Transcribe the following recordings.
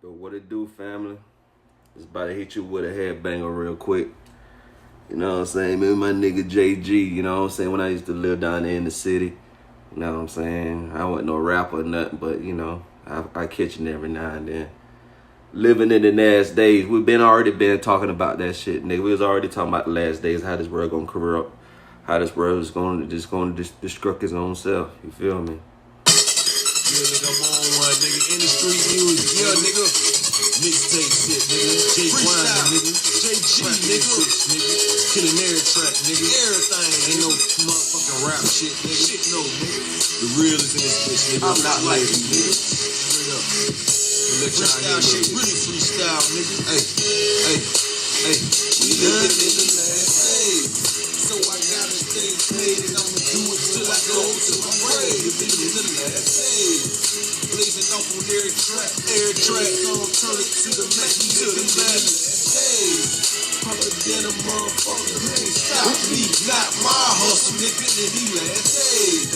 Yo, what it do, family? Just about to hit you with a headbanger real quick. You know what I'm saying? Maybe my nigga JG, you know what I'm saying? When I used to live down there in the city, you know what I'm saying? I wasn't no rapper or nothing, but, you know, I catch it every now and then. Living in the last days. We've already been talking about that shit, nigga. We was already talking about the last days, how this world gonna corrupt, how this world is gonna destruct its own self. You feel me? Yeah, nigga, I'm on one, nigga. Industry music, yeah, nigga. Mixtape shit, nigga. J Grind, nigga. JG, nigga. Killing every track, nigga. Everything. Ain't no motherfucking rap shit, nigga. Shit, no, nigga. The real is in this bitch, nigga. I'm not like you, nigga. Straight up. Freestyle shit, really freestyle, nigga. Hey. We living in the last days, so I gotta stay paid, and I'ma do it till I go to my grave. Living in the last days, blazing off on every track, gonna turn it to the max, to the last days. Harder than a motherfucker, you can't stop me, not my hustle, nigga, in these last days.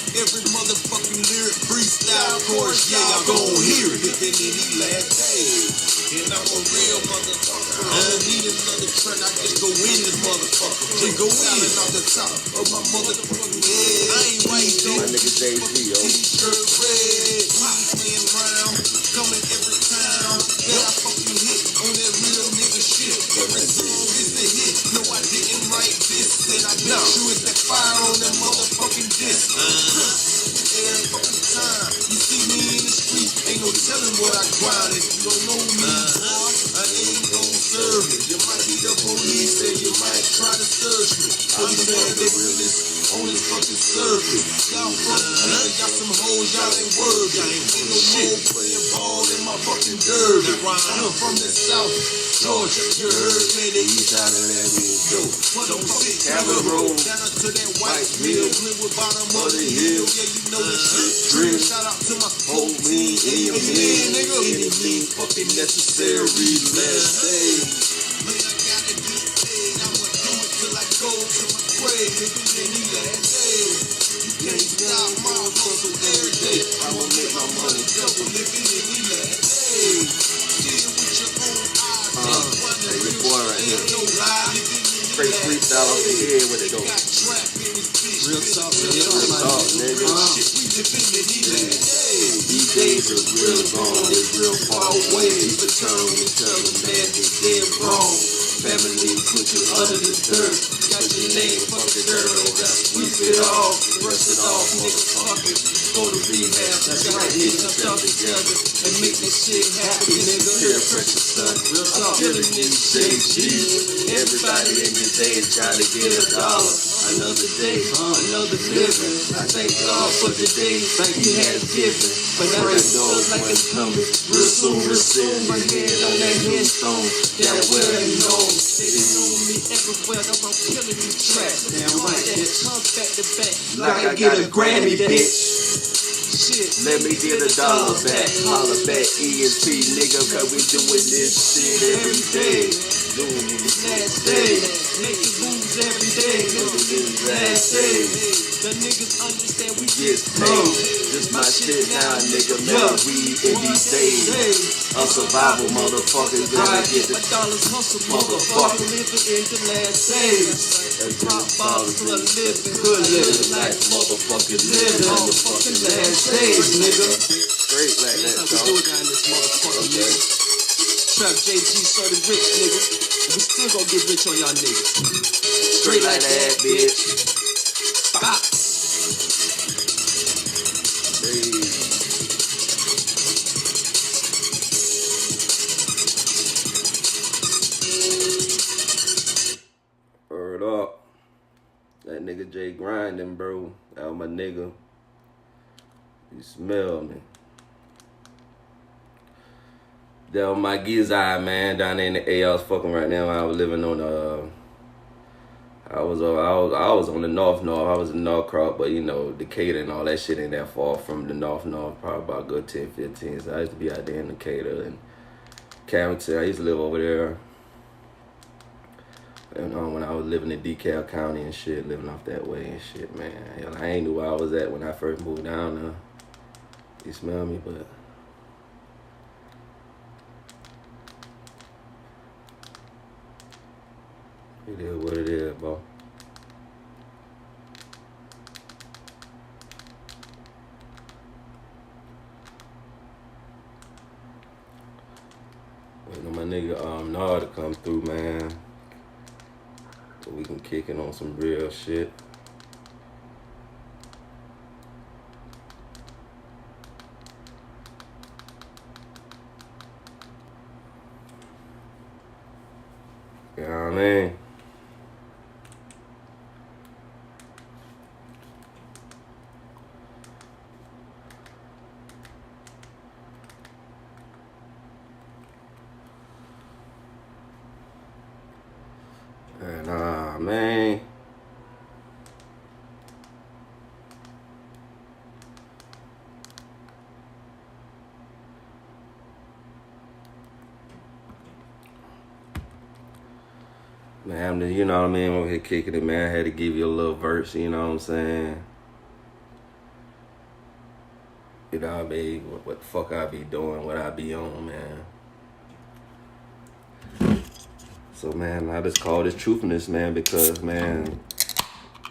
Every motherfucking lyric, freestyle, chorus, yeah, y'all gon' hear it. Living in these last days, and I'm a real motherfucker. I don't need another track, I just go in this motherfucker. Just go in off the top of my motherfucking head. I ain't white though. My nigga JG, yo. T-shirt red, playing round, coming every time. Yeah, I fucking hit on that real nigga shit. Every song is the hit. No, I didn't write this. Then I bet you it's that fire on that motherfucking disc. Every fucking time you see me in the street, ain't no telling what I grind. If you don't know me, boy, I ain't gon' serve it. You might be the police and you might try to search me. I'm the man that realest on this fucking surface. Y'all fuck niggas, got some hoes, y'all ain't worthy. Ain't no more playing ball in my fucking derby. I'm from the South Georgia, you heard me, the east side of that is dope. Don't sit Cabin Road down to that white mill, live with bottom of the hill. Yeah, you know the shit. Dream. Shout out to my whole team, nigga. Any means fucking necessary. Last day, man, I gotta get paid. I'ma do it till I go to my grave. Living in these last days, you can't stop my hustle every day. I'ma make my money double. Living in these last days, deal with your own eyes. Hey, your boy right here. Straight freestyle off the head with it, though. Real talk, nigga. These days are real gone, it's real far away. People turn me, tell the man they dead wrong. Family put you under the dirt. Got your name, fuck the dirt, and just sweep it off. Brush it off, nigga, fuck it. Go to rehab, that's right, nigga, come together and make this shit happen, nigga. Peer pressure, son, real talk. Feeling this JG. Everybody in your day is trying to get $1. Another day, another living. I thank God for the days He has given. But now it feels like it's coming. Real soon, my head on that headstone. That well they know. They know me everywhere, that's why I'm killing these tracks. Damn right, that comes back to back. Like I get a Grammy, bitch. Shit. Let me get $1 back. Holla back, ENT, nigga, cause we doing this shit every day. Doing it last day. Making moves every day. Living in last day. The niggas understand we Get paid. This my shit now, nigga. Man, we in these days. A survival, motherfucker, gonna get my it. dollars hustle, motherfucker. Living in the last days. Pop bottles for a living. Good living like motherfucking living. On the fucking last days, nigga. Straight like that, That's how we do it down this motherfucker, nigga. Trap JG started rich, nigga. We still gonna get rich on y'all niggas. Straight like that, bitch. Bop. Hey. Word up. That nigga Jay grinding, bro. That was my nigga. You smell me. That was my Gizai, man, down there in the A. I was fucking right now. I was living on I was on the North. I was in North Cross, but you know, Decatur and all that shit ain't that far from the North. Probably about a good 10, 15. So I used to be out there in Decatur and Camden. I used to live over there. And when I was living in DeKalb County and shit, living off that way and shit, man. Hell, I ain't knew where I was at when I first moved down there. You smell me, but It is what it is, bro. Waiting on my nigga Nard to come through, man. So we can kick it on some real shit. You know what I mean? And man. Man, you know what I mean? I'm over here kicking it, man. I had to give you a little verse, you know what I'm saying? You know what I mean? What the fuck I be doing, what I be on, man. So, man, I just call this truthfulness, man, because, man,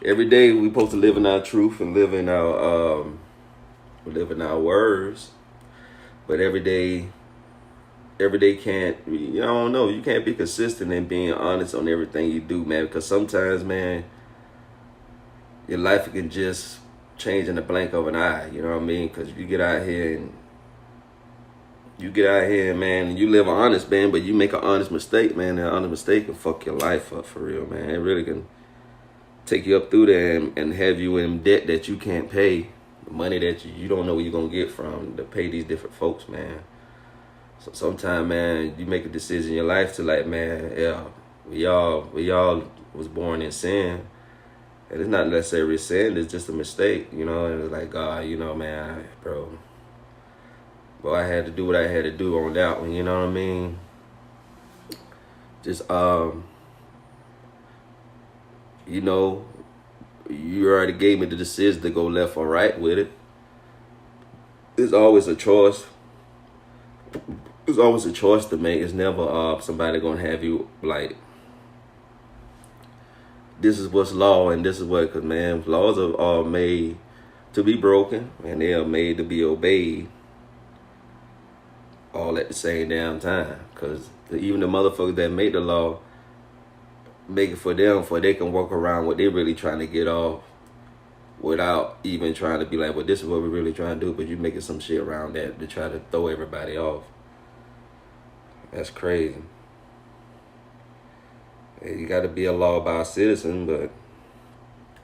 every day we supposed to live in our truth and live in our words. But every day can't, you know, I don't know, you can't be consistent in being honest on everything you do, man, because sometimes, man, your life can just change in the blink of an eye, you know what I mean? Because you get out here and man, and you live honest, man, but you make an honest mistake, man, and an honest mistake can fuck your life up for real, man. It really can take you up through there and have you in debt that you can't pay, the money that you don't know where you're going to get from to pay these different folks, man. So sometimes, man, you make a decision in your life to like, man, yeah, we all was born in sin. And it's not necessarily sin, it's just a mistake, you know, and it's like, God, you know, man, bro, I had to do what I had to do on that one, you know what I mean? Just, you know, you already gave me the decision to go left or right with it. There's always a choice. There's always a choice to make. It's never somebody gonna have you like, this is what's law and this is what, because, man, laws are made to be broken and they are made to be obeyed all at the same damn time. Because even the motherfuckers that make the law make it for them, for they can walk around what they really trying to get off without even trying to be like, well, this is what we're really trying to do, but you making some shit around that to try to throw everybody off. That's crazy. You got to be a law-abiding citizen, but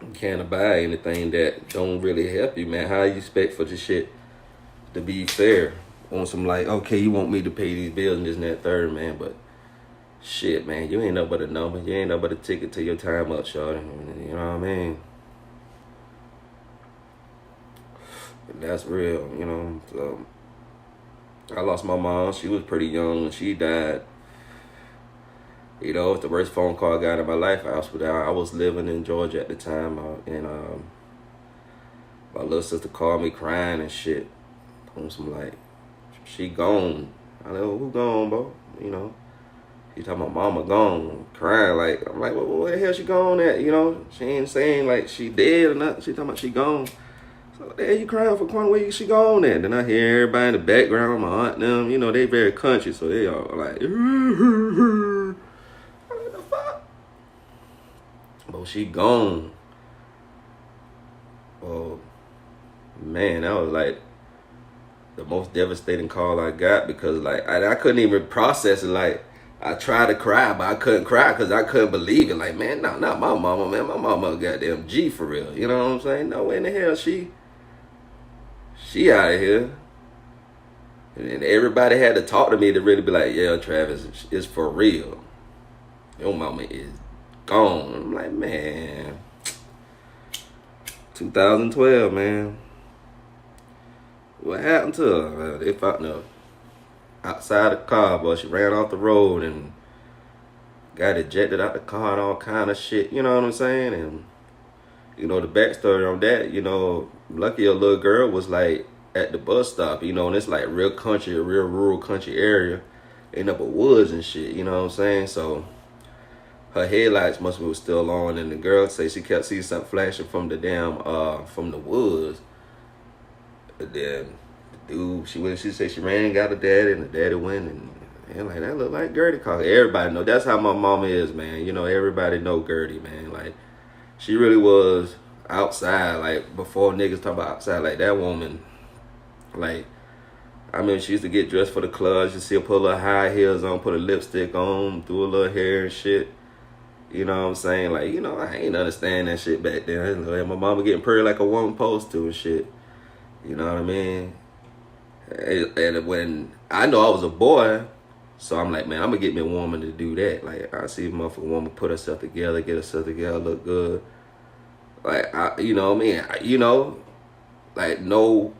you can't abide anything that don't really help you, man. How you expect for this shit to be fair? On some like, okay, you want me to pay these bills and this and that third, man, but shit, man, you ain't nothing but a number. You ain't nothing but a ticket to your time up, shorty. You know what I mean? That's real, you know. So I lost my mom. She was pretty young when she died. You know, it's the worst phone call I got in my life. I was living in Georgia at the time, and my little sister called me crying and shit. On some like, she gone. I know, who gone, bro? You know, she talking about mama gone, crying like, I'm like, well, where the hell she gone at? You know, she ain't saying like she dead or nothing. She talking about she gone. So what the hell you crying for? Where she gone at? Then I hear everybody in the background, my aunt and them, you know, they very country, so they all like, what the fuck? But she gone. Oh, man, that was like the most devastating call I got, because like I couldn't even process it. Like, I tried to cry, but I couldn't cry because I couldn't believe it. Like, man, no, not my mama, man. My mama a goddamn G for real. You know what I'm saying? No way in the hell she out of here. And everybody had to talk to me to really be like, yeah, Travis, it's for real. Your mama is gone. I'm like, man, 2012, man. What happened to her? They found her outside the car, but she ran off the road and got ejected out the car and all kind of shit. You know what I'm saying? And, you know, the backstory on that, you know, lucky a little girl was like at the bus stop, you know, and it's like real country, a real rural country area, in up with woods and shit, you know what I'm saying? So her headlights must be still on, and the girl say she kept seeing something flashing from the damn from the woods. But then the dude, she said she ran and got her daddy, and the daddy went, and like that looked like Gertie car. Everybody know that's how my mama is, man. You know, everybody know Gertie, man. Like she really was outside, like before niggas talk about outside, like that woman, like I mean, she used to get dressed for the clubs. You see her put a little high heels on, put a lipstick on, do a little hair and shit. You know what I'm saying? Like, you know, I ain't understand that shit back then. Like, my mama getting pretty like a woman supposed to and shit. You know what I mean? And when I know I was a boy, so I'm like, man, I'm gonna get me a woman to do that. Like, I see a motherfucking woman put herself together, get herself together, look good. Like, you know what I mean? You know, like, no.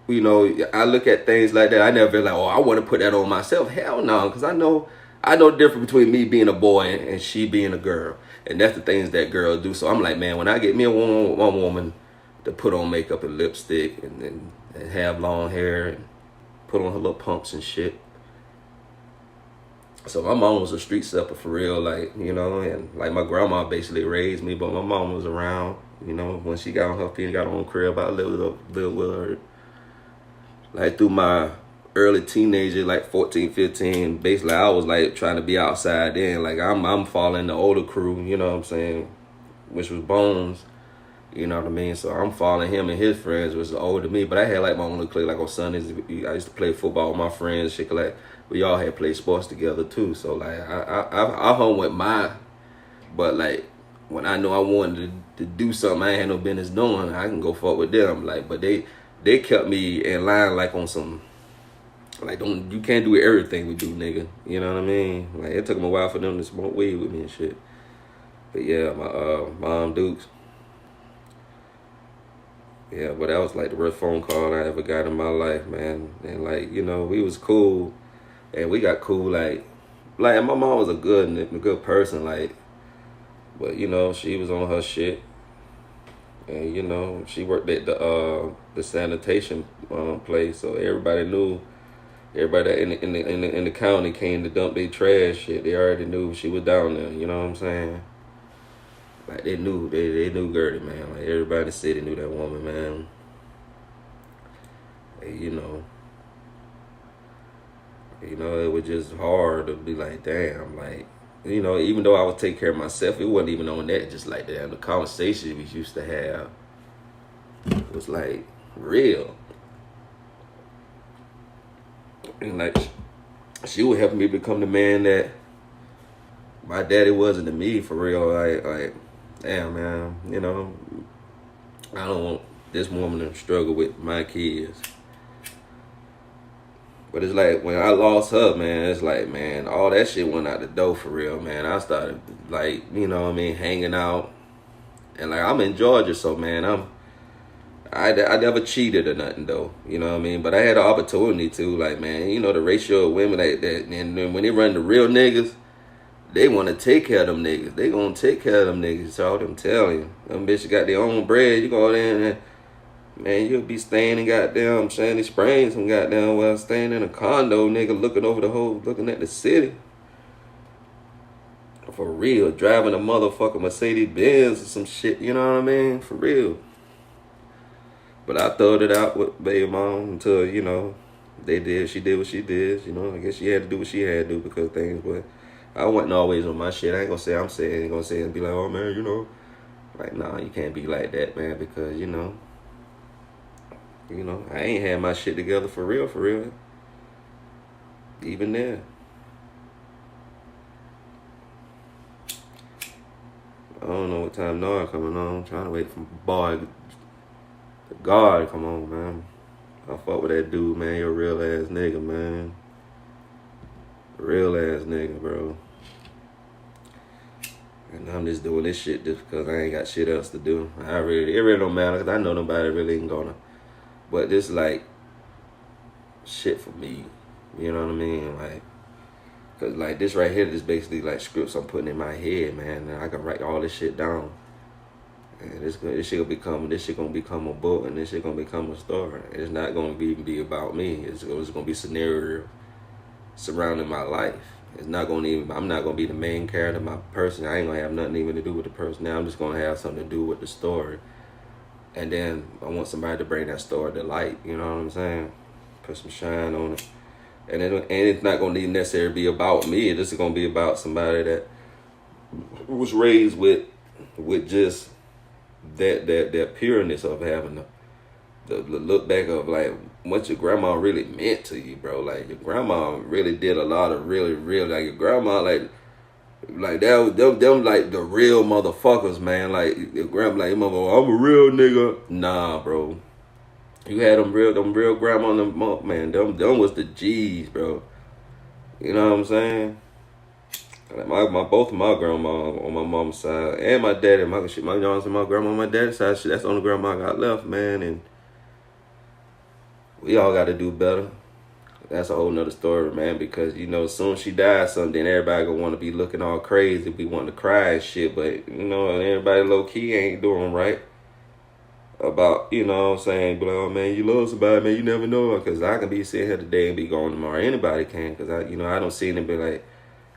You know, I look at things like that. I never feel like, oh, I want to put that on myself. Hell no, because I know the difference between me being a boy and she being a girl. And that's the things that girls do. So I'm like, man, when I get me a woman to put on makeup and lipstick and have long hair and put on her little pumps and shit. So my mom was a street stepper for real, like, you know, and like my grandma basically raised me, but my mom was around, you know, when she got on her feet and got her own crib, I lived with her. Like through my early teenager, like 14, 15, basically I was like trying to be outside then. Like I'm following the older crew, you know what I'm saying, which was Bones, you know what I mean? So I'm following him and his friends, which was older than me. But I had like my own little clique, like on Sundays, I used to play football with my friends, shit like we all had played sports together too. So like I hung with but like when I know I wanted to do something I ain't had no business doing, I can go fuck with them. Like, but they kept me in line like on some, like, you can't do everything we do, nigga. You know what I mean? Like, it took them a while for them to smoke weed with me and shit. But yeah, my mom Dukes. Yeah, but that was like the worst phone call I ever got in my life, man. And like, you know, we was cool, and we got cool. Like my mom was a good person, like, but you know, she was on her shit. And you know, she worked at the sanitation place, so everybody knew. Everybody in the county came to dump their trash shit. They already knew she was down there. You know what I'm saying? Like they knew knew Gertie, man. Like everybody in the city knew that woman, man. And, you know, it was just hard to be like, damn, like. You know, even though I would take care of myself, it wasn't even on that. Just like that, the conversation we used to have was like real, and like she would help me become the man that my daddy wasn't to me for real. Like, damn, man, you know, I don't want this woman to struggle with my kids. But it's like when I lost her, man, it's like, man, all that shit went out the door for real, man. I started, like, you know what I mean, hanging out. And, like, I'm in Georgia, so, man, I never cheated or nothing, though. You know what I mean? But I had the opportunity to, like, man, you know, the ratio of women that and then when they run the real niggas, they want to take care of them niggas. They gonna take care of them niggas, so I'm telling you. Them bitches got their own bread. You go in and, man, you'll be staying in goddamn Sandy Springs, some goddamn well, staying in a condo, nigga, looking at the city. For real, driving a motherfucking Mercedes Benz or some shit, you know what I mean? For real. But I throwed it out with baby mom until, you know, she did what she did, you know. I guess she had to do what she had to do because things, but I wasn't always on my shit. I ain't gonna say I'm saying, ain't gonna say and be like, oh man, you know. Like, nah, you can't be like that, man, because, you know, I ain't had my shit together for real. Even then. I don't know what time Nard coming on. I'm trying to wait for the guard come on, man. I fuck with that dude, man. You're a real ass nigga, man. Real ass nigga, bro. And I'm just doing this shit just because I ain't got shit else to do. It really don't matter because I know nobody really ain't gonna. But this like shit for me, you know what I mean? Like, cause like this right here, is basically like scripts I'm putting in my head, man. And I can write all this shit down, and this shit gonna become a book, and this shit gonna become a story. And it's not gonna be about me. It's gonna be scenario surrounding my life. It's not gonna even. I'm not gonna be the main character. My person. I ain't gonna have nothing even to do with the person. Now I'm just gonna have something to do with the story. And then I want somebody to bring that story to light. You know what I'm saying? Put some shine on it. And it's not gonna need necessarily be about me. This is gonna be about somebody that was raised with just that pureness of having the look back of like what your grandma really meant to you, bro. Like your grandma really did a lot of really like your grandma like them like the real motherfuckers, man. Like your grandma, like your mother, I'm a real nigga. Nah, bro. You had them real grandma and them, man. Them was the G's, bro. You know what I'm saying? Like both of my grandma on my mom's side and my daddy, my grandma on my daddy's side, that's the only grandma I got left, man. And we all got to do better. That's a whole nother story, man, because, you know, as soon as she dies, then everybody gonna want to be looking all crazy, be wanting to cry and shit, but, you know, everybody low-key ain't doing right about, you know what I'm saying, but, oh, man, you love somebody, man, you never know, because I can be sitting here today and be gone tomorrow. Anybody can, because, I don't see it, be like,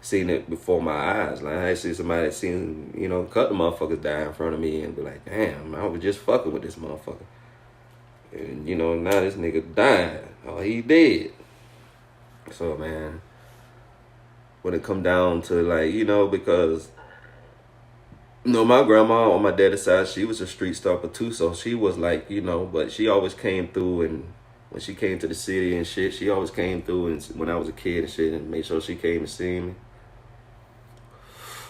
seeing it before my eyes. Like, I see somebody that seen, you know, cut the motherfuckers die in front of me and be like, damn, I was just fucking with this motherfucker. And, you know, now this nigga dying. Oh, he dead. So, man, when it come down to, like, you know, because, you know, my grandma on my daddy's side, she was a street stalker too, so she was like, you know, but she always came through, and when she came to the city and shit, she always came through, and when I was a kid and shit, and made sure she came and see me.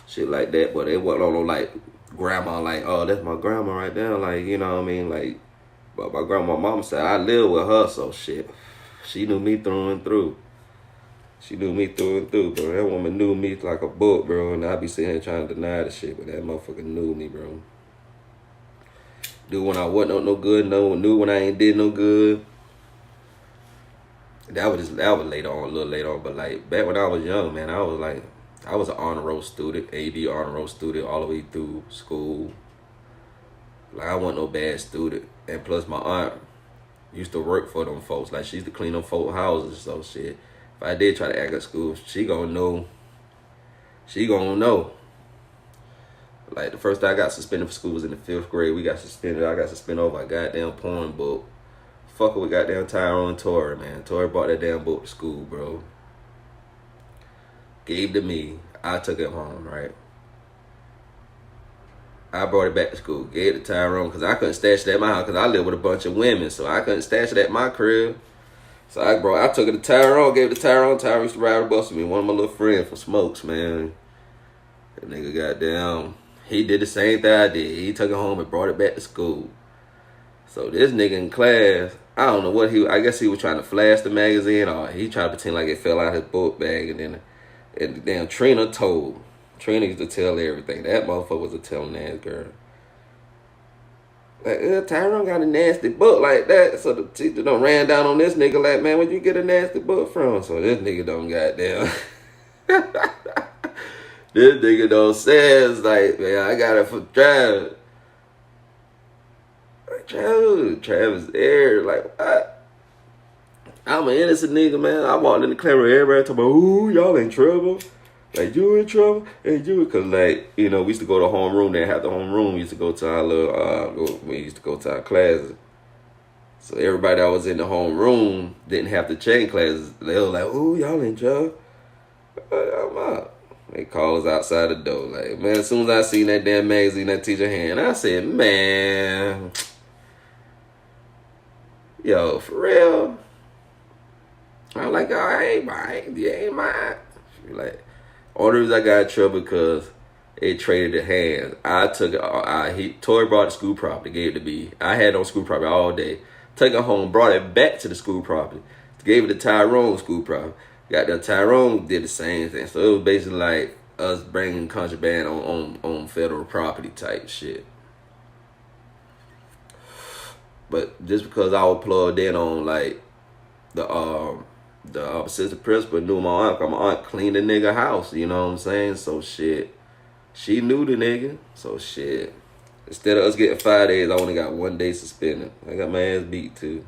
Shit like that, but it wasn't on no, like, grandma, like, oh, that's my grandma right there, like, you know what I mean, like, but my grandma, mama said, I lived with her, so shit, she knew me through and through. She knew me through and through, bro. That woman knew me like a book, bro. And I be sitting here trying to deny the shit, but that motherfucker knew me, bro. Knew when I wasn't no good, knew when I ain't did no good. That was later on, a little later on. But like back when I was young, man, I was an honor roll student, AD honor roll student all the way through school. Like I wasn't no bad student. And plus my aunt used to work for them folks. Like she used to clean them folk houses, so shit. If I did try to act at school, she gonna know. She gonna know. Like the first time I got suspended for school was in the 5th grade. We got suspended. I got suspended over a goddamn porn book. Fucker with goddamn Tyrone Tori, man. Tori brought that damn book to school, bro. Gave to me. I took it home, right? I brought it back to school. Gave it to Tyrone because I couldn't stash it at my house because I live with a bunch of women, so I couldn't stash it at my crib. So I took it to Tyrone, gave it to Tyrone. Tyrone used to ride the bus with me. One of my little friends from Smokes, man. That nigga goddamn, he did the same thing I did. He took it home and brought it back to school. So this nigga in class, I don't know what I guess he was trying to flash the magazine, or he tried to pretend like it fell out his book bag, and then Trina told. Trina used to tell everything. That motherfucker was a telling ass girl. Like, Tyrone got a nasty book like that. So the teacher done ran down on this nigga like, man, where'd you get a nasty book from? So this nigga don't goddamn. This nigga don't says like, man, I got it for Travis. Travis Air, like, what? I'm an innocent nigga, man. I walked in the camera, everybody talking about, ooh, y'all in trouble. Like, you in trouble? And you, because, like, you know, we used to go to homeroom. They had the homeroom. We used to go to our little, we used to go to our classes. So everybody that was in the homeroom didn't have to change classes. They were like, ooh, y'all in trouble? I'm out. They call us outside the door. Like, man, as soon as I seen that damn magazine, that teacher hand, I said, man, yo, for real? I'm like, oh, ain't mine. She like, only reason I got in trouble because it traded the hands. I took it. Tori brought the school property, gave it to me. I had it on school property all day. Took it home, brought it back to the school property. Gave it to Tyrone school property. Got there, Tyrone did the same thing. So it was basically like us bringing contraband on federal property type shit. But just because I was plugged in on like the assistant principal knew my aunt cleaned the nigga house, you know what I'm saying? So shit, she knew the nigga, so shit. Instead of us getting 5 days, I only got 1 day suspended. I got my ass beat too.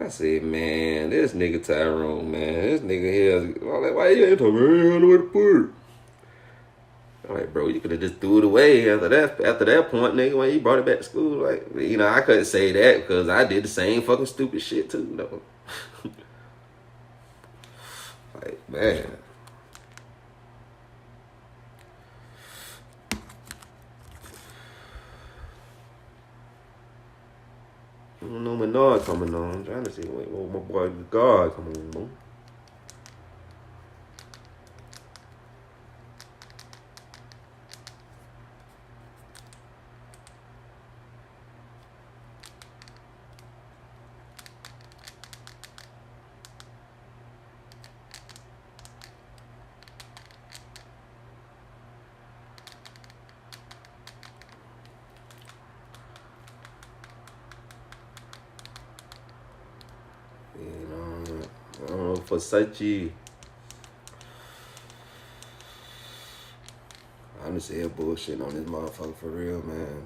I said, man, this nigga Tyrone, man, this nigga here. I'm like, why you ain't talking? Man, I don't know where to put it. I'm like, bro, you could have just threw it away after that point, nigga, when you brought it back to school. Like, you know, I couldn't say that because I did the same fucking stupid shit too, though. Like, man. I don't know Menard coming on. I'm trying to see what my boy God coming on, bro. For Sachi. I'm just here bullshitting on this motherfucker for real, man.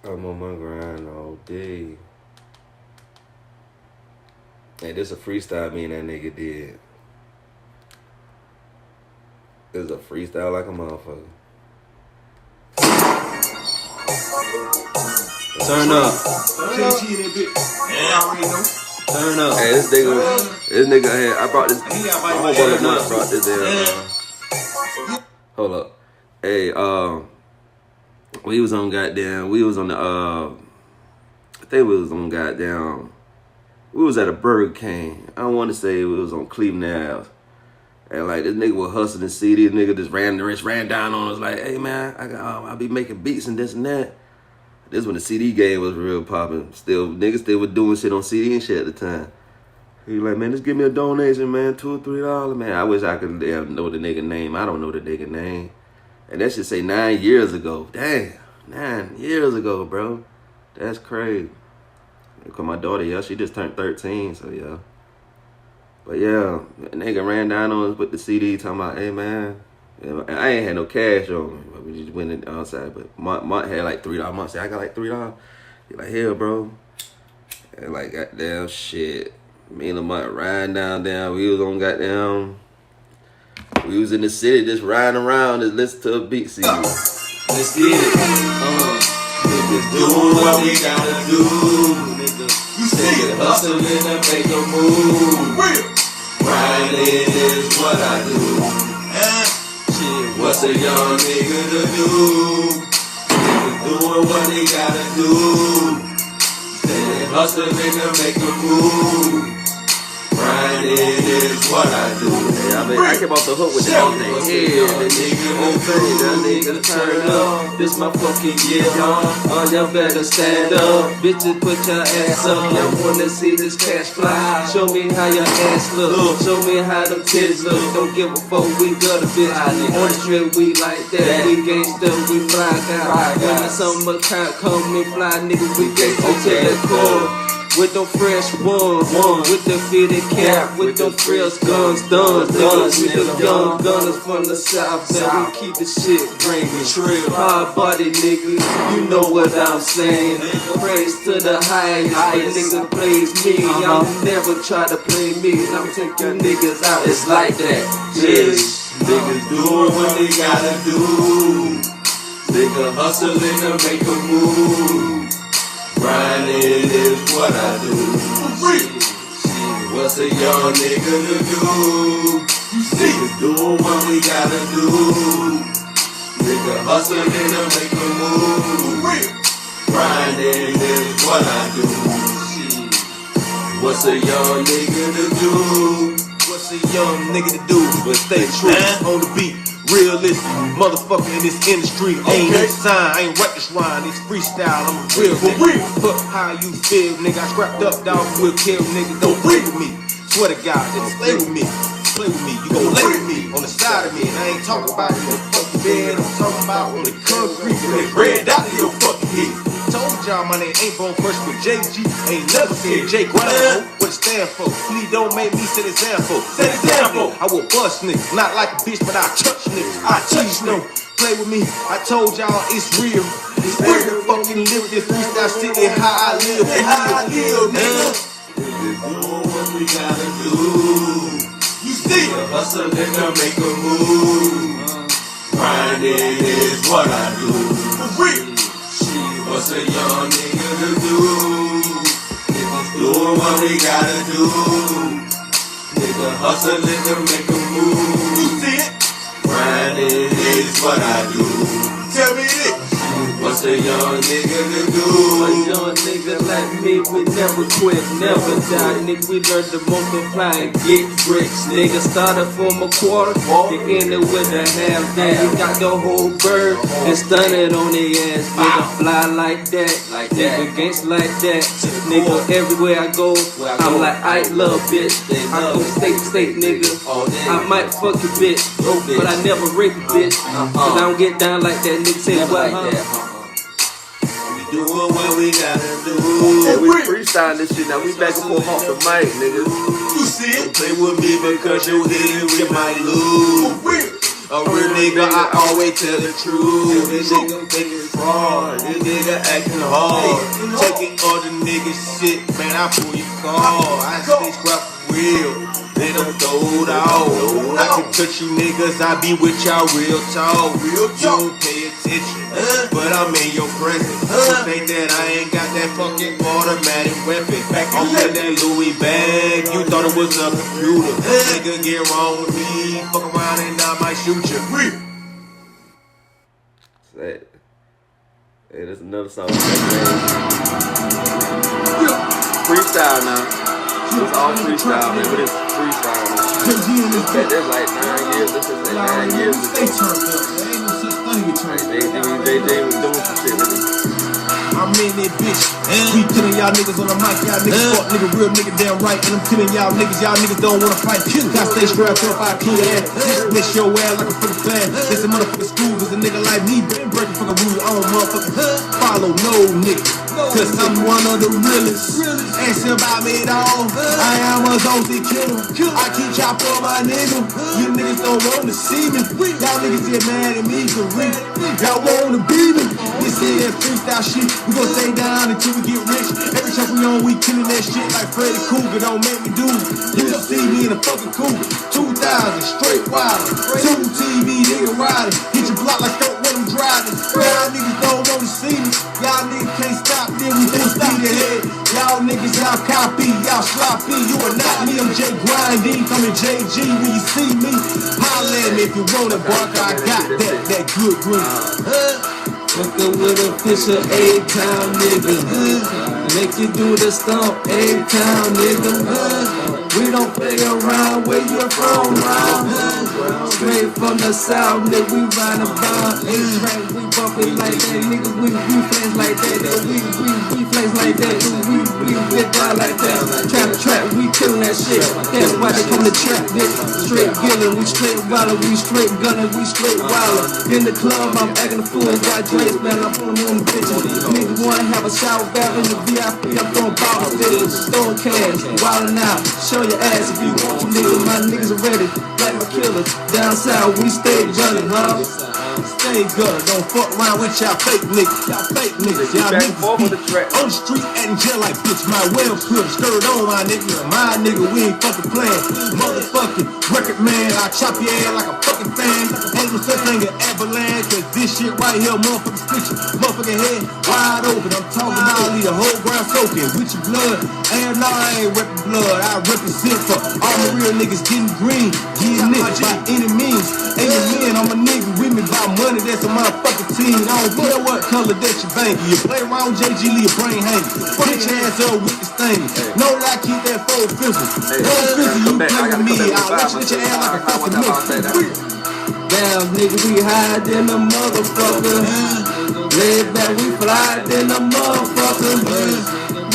I'm on my grind all day. Hey, this a freestyle me and that nigga did. This is a freestyle like a motherfucker. Turn up. Turn up. Hey, this nigga here, I brought this. I brought this there. Hold up. Hey, we was on the, I think we was on we was at a Burger King. I don't want to say it was on Cleveland Ave. And like this nigga was hustling CD, this nigga just ran down on us like, hey man, I be making beats and this and that. This when the CD game was real popping. Niggas still was doing shit on CD and shit at the time. He like, man, just give me a donation, man, $2 or $3, man. I wish I could know the nigga name. I don't know the nigga name. And that should say 9 years ago. Damn, 9 years ago, bro. That's crazy. Because my daughter, yeah, she just turned 13, so yeah. But yeah, the nigga ran down on us with the CD talking about, hey man, I ain't had no cash on me, but we just went outside. But Mont had like $3. Mont said, I got like $3. He like, hell, bro. And like, goddamn shit. Me and Lamont riding down. We was on goddamn. We was in the city just riding around and listening to a beat CD. Let's get it. Niggas doing what we gotta do. You see it, hustling and make a move. Grinding is what I do. Shit, what's a young nigga to do? Niggas doing what they gotta do. Stay hustling and make a move. Grinding is what I do. Yeah, I came off the hook with that thing. Yeah, that nigga turn up. This my fucking year, y'all. Y'all better stand up. Bitches, put your ass up. Y'all wanna see this cash fly. Show me how your ass look. Show me how them titties look. Don't give a fuck, we got a bitch. On the strip, we like that. We gangsta, we fly out. When the summertime come, we fly, nigga, we gangsta to the core. With them fresh ones, with the fitted cap, with them fresh guns, niggas, with them young gunners from the south, man, we keep the shit ringing. Hard body niggas, you know what I'm saying. Praise to the highest, but nigga plays me. I'll never try to play me, I'm taking niggas out, it's like that. Niggas doing what they gotta do. Nigga hustling to make a move. Grinding is what I do. What's a young nigga to do? Niggas doing what we gotta do. Nigga hustling to make a move. Grinding is what I do. What's a young nigga to do? What's a young nigga to do? But stay true on the beat. Realistic, motherfucker in this industry. Ain't no sign, I ain't write this rhyme. It's freestyle, I'm a real nigga. Fuck how you feel, nigga. I scrapped up, dog, will kill, nigga. Don't play with me. Swear to God, just stay with me. play with me, you gon' lay with me on the side of me. And I ain't talking about in your fucking bed, I'm talking about on the concrete with that red dot in your fucking head. Told y'all my name ain't Bone Crush, but JG ain't never said J Grind. What it stand for? Please don't make me set example. Set example. I will bust niggas, not like a bitch, but I touch niggas. I touch no. Play with me. I told y'all it's real. It's real. Fucking live this freestyle shit and how I live. And how I live, nigga. We're doing what we gotta do. You see, hustle and make a move. Grinding is what I do. For real. What's a young nigga to do? Niggas doing what we gotta do. Nigga hustling to make a move. You see it? Grinding is what I do. Tell me this. What's a young nigga to do? A young nigga like me, we never quit, never die. Nigga, we learn to multiply and get bricks. Nigga started from a quarter, you ended with a half. Then you got the whole bird and stunted on the ass. Nigga fly like that, nigga gangsta like that. Nigga everywhere I go, I'm like I love bitch. I go state to state, nigga. I might fuck a bitch, but I never rape a bitch. Cause I don't get down like that, nigga say what? Doing what we gotta do. Hey, we freestyling this shit now. We back and forth off the mic, nigga. You see it? Play with me because you hit it with my lose. A real nigga, I always tell the truth. This nigga think it's fraud. This nigga acting hard. Taking all the niggas shit, man, I pull your car. I stay scrap for real. They don't throw it out. I can touch you niggas, I be with y'all real talk. You don't pay attention, but I'm in your presence. You think that I ain't got that fucking automatic weapon? I'm in that Louis bag, you thought it was a computer. Nigga get wrong with me, fuck around and I might shoot you. Hey, that's another song. Freestyle now. It's all freestyle, man, but it's freestyle. There's like 9 years. This is like 9 years ago. They was doing some shit, nigga. I'm in that bitch. We killing y'all niggas on the mic. Y'all niggas fuck nigga, real nigga damn right. And I'm killing y'all niggas. Y'all niggas don't wanna fight. Gotta stay strapped up, I kill your ass. Dismiss your ass like a fucking fan. This a motherfucking school, cause a nigga like me been breaking fucking rules. I don't motherfucking follow no nigga. Cause I'm one of the realest. Ask about me at all. I am a Zozy killer. I keep chopping on my nigga. You niggas don't wanna see me. Y'all niggas get mad at me for real. Y'all wanna be me. This is that freestyle shit. We gon' stay down until we get rich. Every time we on, we killing that shit like Freddy Cougar. Don't make me do it. You don't see me in a fucking Cougar. 2000 straight wild. 2 TV nigga riding. Hit your block like don't when I'm driving. Y'all niggas don't wanna see me. Y'all niggas can't stop me. We can't stop the head. Y'all niggas y'all copy. Y'all sloppy. You are not me. I'm J Grinding. Coming JG when you see me. Holla at me if you want it, boy. I got that good green. Fuckin' with a fisher, A-Town nigga. Make you do the stomp, A-Town nigga. We don't play around where you from, round. Straight from the south, nigga, we ride about. A-Track, we bumpin' like that, nigga. We flash like that, we flash like that. We get down like that. Trap, we killin' that shit. That's why they come to trap, nigga. Straight gillin', we straight wildin', we straight gunnin', we straight wildin'. In the club, I'm actin' a fool, got drinks, man, I'm pulling on the bitches. Niggas wanna have a shower bath in the VIP, I'm throwing bottles, niggas. Throwing cash, wildin' out. Show your ass if you want to, nigga. My niggas are ready, like my killers. Down south, we stay gunning, huh? Stay gunning. Don't fuck around with y'all fake niggas. Y'all fake niggas. Y'all niggas be on the street acting jail like bitch. My well put skirt on my nigga. My nigga, we ain't fucking playing. Motherfucking record man, I chop your ass like a fucking fan. Ain't no such thing as avalanche, cause this shit right here, motherfucking stitching. Motherfucking head wide open. I'm talking about leave the whole ground soaking with your blood. And no, I ain't reppin' blood. I represent for all the real niggas getting green. Getting it by any means. Amen, I'm a nigga with me by money. That's a motherfucking team. I don't care what color that you bank. You play around JG, leave your brain hanging. Put your ass up with this thing. No lie, keep that 450. 450, you play with me. I'll let you ass like a fucking nigga. Damn, nigga, we high than a motherfucker. Laid back, we fly than a motherfucker.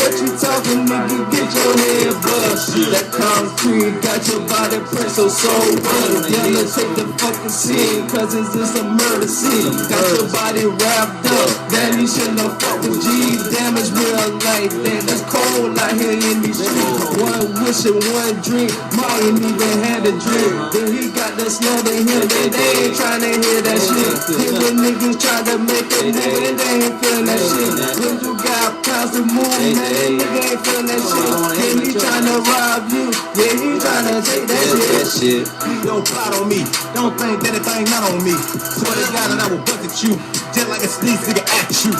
What you talking, nigga? Get your head bust. That concrete got your body pressed so what? Y'all take the fucking scene, cause it's just a murder scene. Got your body wrapped up. Damn, you shouldn't have fucked with G's. Damn, it's real life. Damn, it's cold out here in these streets. One wish and one dream. Mine ain't even had a dream. Then he got that snub in him. They ain't trying to hear that shit. Then when niggas try to make a nigga, and they ain't feeling that shit. When you got pounds to move, man, nigga ain't feeling that shit. And he trying to rob you. Yeah, he trying to take that shit. Please don't plot on me. Don't think that anything not on me. Swear to God that I will bucket you. Just like a sneeze nigga at you.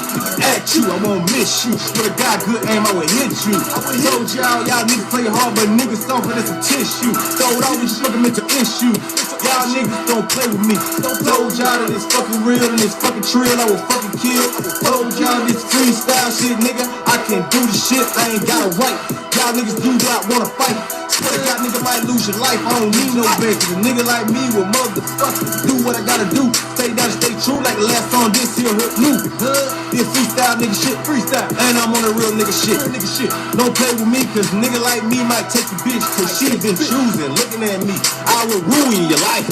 At you, I won't miss you. Swear to God, good aim, I will hit you. I would told y'all niggas play hard, but niggas soft for some tissue. Throwed all these fucking mental issue. Y'all niggas don't play with me. Told y'all that it's fucking real and it's fucking trill, I will fucking kill. Told y'all this freestyle shit, nigga, I can do the shit, I ain't got a right. Y'all niggas do not wanna fight. Swear to God, nigga might lose your life. I don't need no bitch. A nigga like me will motherfucker do what I gotta do. Stay down, stay true like the last song this here hook new. This freestyle nigga shit, freestyle. And I'm on a real nigga shit. Don't play with me, cause nigga like me might take your bitch. Cause she been choosing, looking at me. I will ruin your life.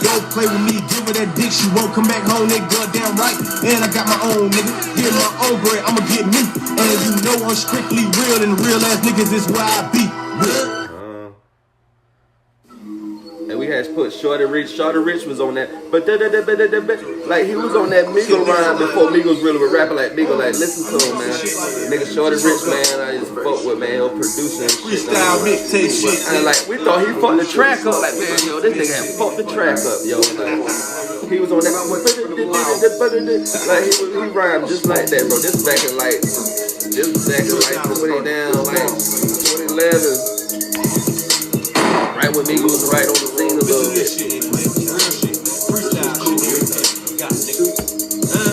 Don't play with me, give her that dick. She won't come back home, nigga, goddamn right. And I got my own nigga. Get my own bread, I'ma get me. And you know I'm strictly real, and real ass niggas is where I be. And we had put Shorty Rich was on that, but like he was on that Migos rhyme before Migos really were rapping like Migos. Like listen to him, man. Nigga Shorty Rich, man, I just fuck with, man. He'll producing shit. Freestyle mixtape shit. And like we thought he fucked the track up. Like man, yo, this nigga had fucked the track up, yo. Like, he was on that, like he rhymed just like that, bro. This back in like 20 down, like 2011. Right when Migos was right on the scene a little bit.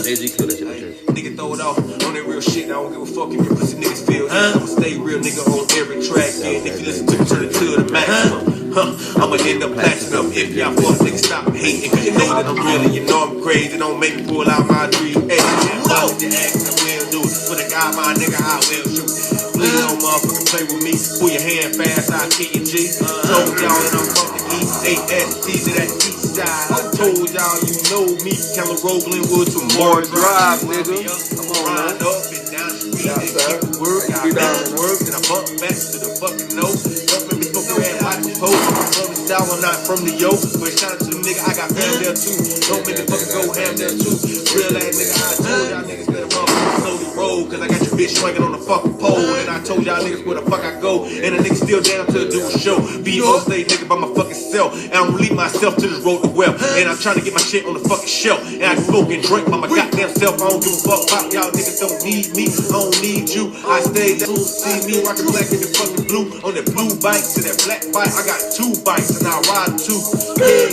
AG killed that shit. Nigga throw it off on that real shit. I don't give a fuck if your pussy niggas feel it. I'ma stay real nigga on every track. Yeah, if you listen to me, turn it to the maximum. I'ma end up blasting up. If y'all fuck niggas stop hating, cause you know that I'm real and you know I'm crazy. Don't make me pull out my 3 Hey, why would you ask? I will do it. With a guy, my nigga, I will shoot. Please don't motherfucking play with me. Pull your hand fast, I'll kill you, G. Told y'all that I'm fucking EAST to that east side. I told y'all you know me. Keller Roland Wood to more drive, nigga. Come on, man. Up and down the street and keep work. I make work and I bump back to the fucking nose. Don't make me fuck your ass like the post. I'm from the south, I'm not from the yoke. But shout out to the nigga, I got fam there too. Don't make me fucking go ham there too. Real ass nigga, I told y'all niggas better motherfucking slowly roll. Cause I got your bitch swinging on the fucking pole. And I told y'all niggas where the fuck I go. And the nigga still down to do a show. Be a stay nigga by my fucking self. And I'm leading myself to this road to wealth. And I'm trying to get my shit on the fucking shelf. And I smoke and drink by my goddamn self. I don't give a fuck about y'all niggas don't need me. I don't need you. I stay down. See me rocking black in the fucking blue. On that blue bike to that black bike. I got 2 bikes and I ride 2.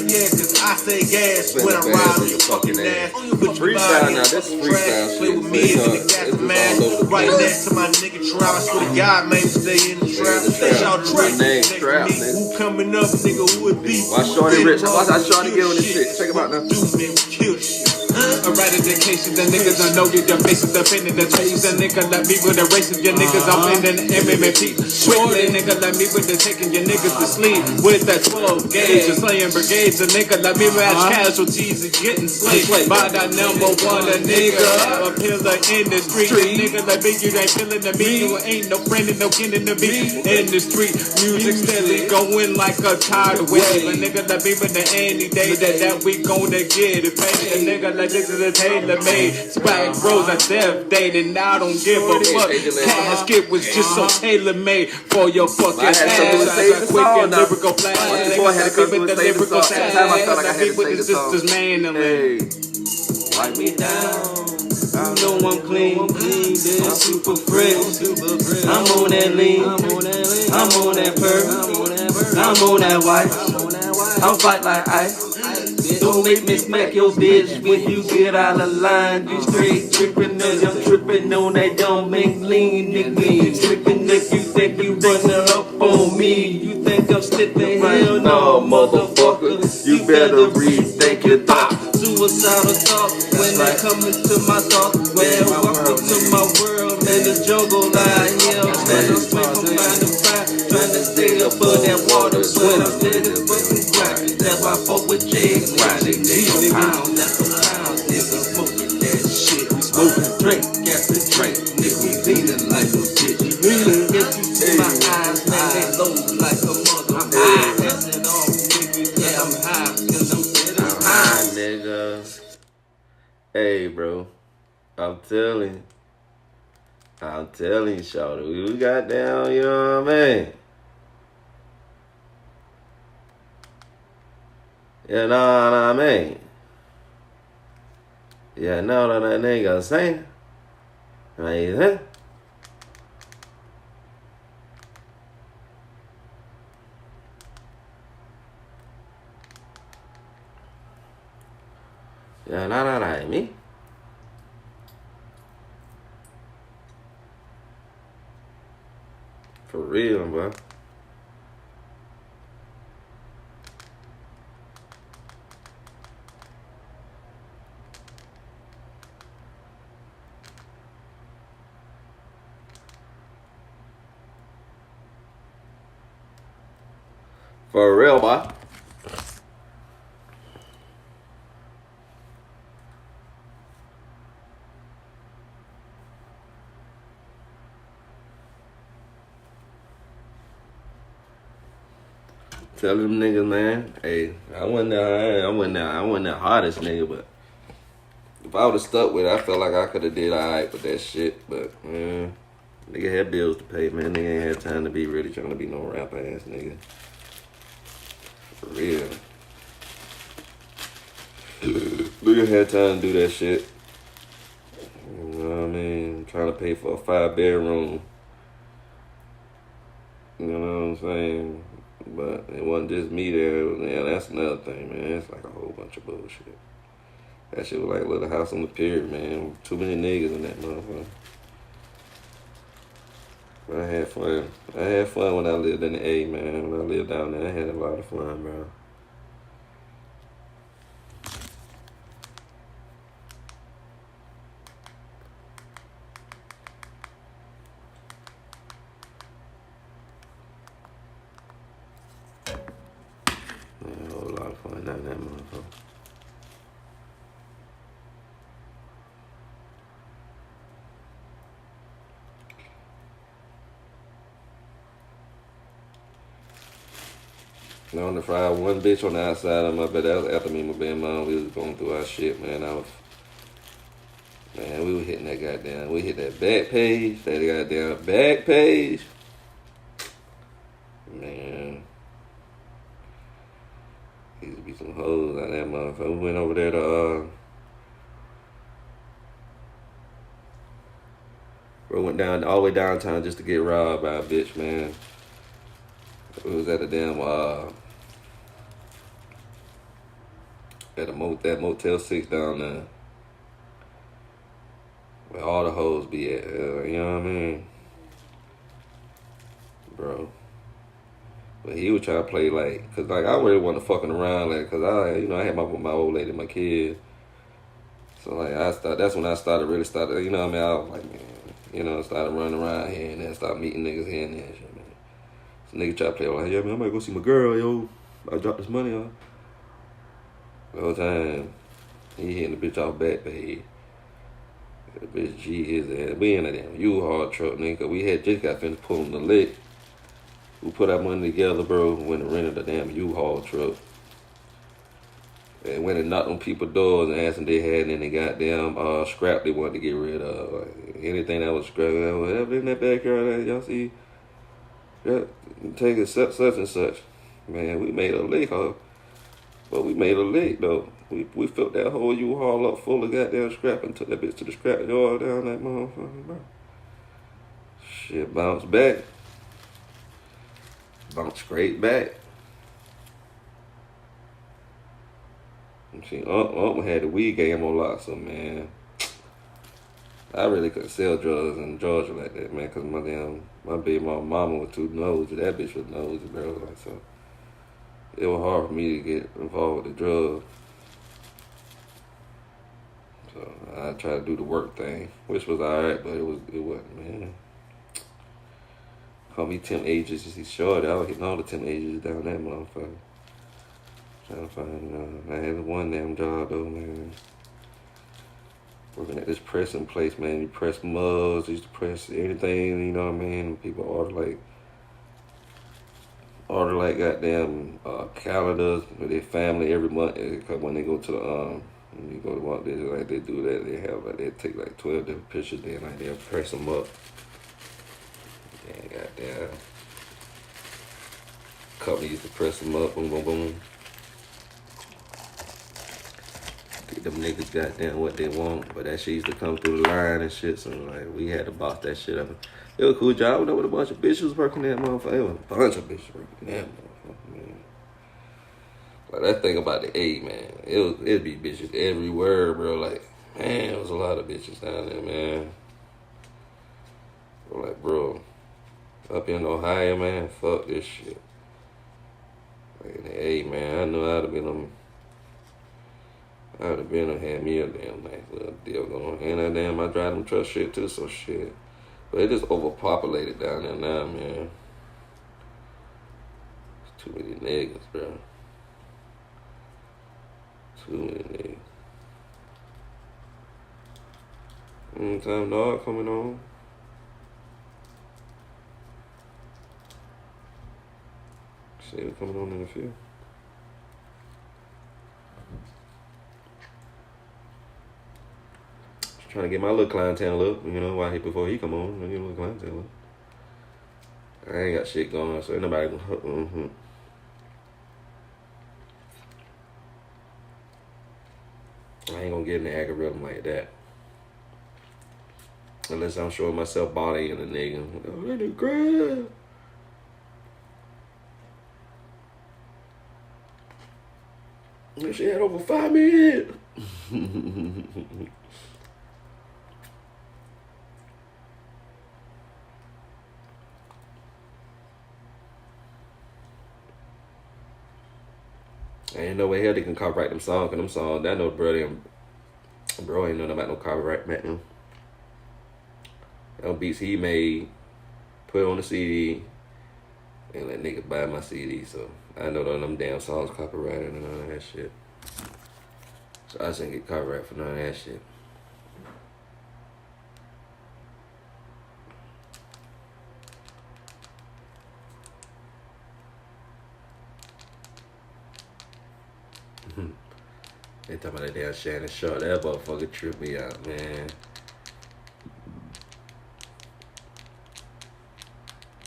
Yeah, cause I say gas when I ride on your fucking ass. Freestyle now, this is freestyle shit. Play with me in the gas man. Right next to my nigga trap. I swear to God, man, stay in the trap. Y'all trap next to me. Who coming up, nigga, who it be? Why Shorty Rich? Watch how Shorty get on this shit. Check him out now. Do man, we kill shit. I write a dedication, the niggas I know get your faces up in the traces. A nigga like me with the races, your niggas I'm in the MMP. Sweating nigga like me with the taking your niggas to sleep. With that 12 gauge, you're slaying brigades. A nigga like me match casualties and getting slayed. By that number 1, a nigga, a pillar in the street. A nigga like me, you ain't feeling the beat. You ain't no friend and no kin in the beat. In the street, music steady going like a tidal wave. A nigga like me with the any day that we gonna get it paid. A nigga like this is a tailor-made swag bros I devastated and I don't give a fuck. Casket was just so tailor-made for your fucking ass. I got quick and lyrical flash. I be with the lyrical sass. I be with the sisters manly. Wipe me down. I know I'm clean, I'm super fresh. I'm on that lean, I'm on that purr, I'm on that white. I'm fight like ice. Don't make me smack your bitch when you get out of line. You straight trippin', I'm trippin' on that don't make lean, nigga. You trippin' if you think you runnin' up on me. You think I'm slippin'? Hell no, motherfucker. You better rethink your thought. Suicidal thoughts when they come into my thoughts. Well, welcome to my world, man. The jungle out here. drink after drink, nigga, we leaning like a bitch. Really, if you see my eyes, man, they low like a mother. I'm high, dancing off, nigga, yeah, I'm high, cause I'm sitting high. Nigga. Hey, bro. I'm telling you, shawty, we got down, you know what I mean? You know what I mean? Yeah, know that nigga sing. Right there. Yeah, nah, me. For real, bro. For real, boy. Tell them niggas, man. Hey, I wasn't the hardest nigga, but if I would have stuck with it, I felt like I could have did alright with that shit. But nigga had bills to pay, man. Nigga ain't had time to be really trying to be no rap ass nigga. For real. Nigga had time to do that shit. You know what I mean? Trying to pay for a 5-bedroom. You know what I'm saying? But it wasn't just me there. Yeah, that's another thing, man. It's like a whole bunch of bullshit. That shit was like a little house on the pier, man. Too many niggas in that motherfucker. But I had fun. I had fun when I lived in the A, man. When I lived down there, I had a lot of fun, bro. I had a whole lot of fun down that motherfucker. I only fried one bitch on the outside of my bed. That was after me and my band mom. We was going through our shit, man. We were hitting that goddamn. We hit that back page. That goddamn back page. Man. Used to be some hoes out that motherfucker. We went over there to, we went down all the way downtown just to get robbed by a bitch, man. We was at a damn, at that Motel 6 down there. Where all the hoes be at, you know what I mean? Bro. But he was trying to play like, cause like I really wasn't fucking around, like, cause I had my old lady, my kid. So like that's when I really started, you know what I mean? I was like, man, you know, started running around here and then started meeting niggas here and there and shit, man. So nigga try to play like, yeah, man, I might go see my girl, yo. I dropped this money on. The whole time, he hitting the bitch off back pay. The bitch G his ass. We in a damn U-Haul truck, nigga. We had just got finished pulling the lick. We put our money together, bro. Went and rented a damn U-Haul truck. And went and knocked on people's doors and asked them if they had any goddamn scrap they wanted to get rid of. Like, anything that was scrap, whatever in that backyard, y'all see, yeah, take it such and such. Man, we made a lick, huh? But we made a lick, though. We filled that whole U-Haul up full of goddamn scrap and took that bitch to the scrap yard down that motherfucker, bro. Shit bounced back. Bounced straight back. See, Uncle had the weed game on lock, so man, I really couldn't sell drugs in Georgia like that, man, because my baby mama was too nosy. That bitch was nosy, bro. Like, so it was hard for me to get involved with the drugs. So I tried to do the work thing, which was alright, but it wasn't, man. Call me temp agencies. He's short. I was hitting all the temp agencies down that motherfucker. Trying to find, I had one damn job though, man. Working at this pressing place, man. You press mugs, used to press anything, you know what I mean? People order like goddamn calendars with their family every month. Cause when they go to the when you go to Walt Disney, like they do that, they have like they take like 12 different pictures, then like they'll press them up. Then goddamn company used to press them up, boom, boom, boom. Get them niggas goddamn what they want, but that shit used to come through the line and shit. So like we had to boss that shit up. It was a cool job. I know with a bunch of bitches working that motherfucker. It was a bunch of bitches working that motherfucker, man. Like that thing about the A, man. It'd be bitches everywhere, bro. Like, man, there was a lot of bitches down there, man. Bro, like, bro, up in Ohio, man, fuck this shit. Like in the A, man, I knew I'd have been had me a damn nice little deal going. And that damn, I drive them truck shit too, so shit. But it just overpopulated down there now, man. There's too many niggas, bro. Too many niggas. Time dog coming on. See it coming on in a few. Just trying to get my little clientele up, you know, before he come on, get a little clientele up. I ain't got shit going on, so ain't nobody gonna. I ain't gonna get in the algorithm like that. Unless I'm showing myself body and a nigga. Oh, that nigga grab. That shit had over 5 minutes. Ain't no way hell they can copyright them songs, cause them songs, I know bro ain't know about no copyright back then. Them beats he made, put on the CD, and let niggas buy my CD, so I know none of them damn songs copyrighted and none of that shit. So I shouldn't get copyright for none of that shit. They talking about that damn Shannon Sharp. That motherfucker tripped me out, man.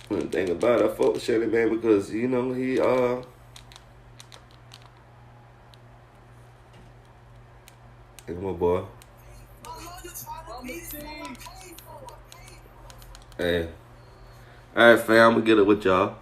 One thing about it, I fuck with Shannon, man, because, you know, he, hey, my boy. Hey. Alright, fam, I'm gonna get it with y'all.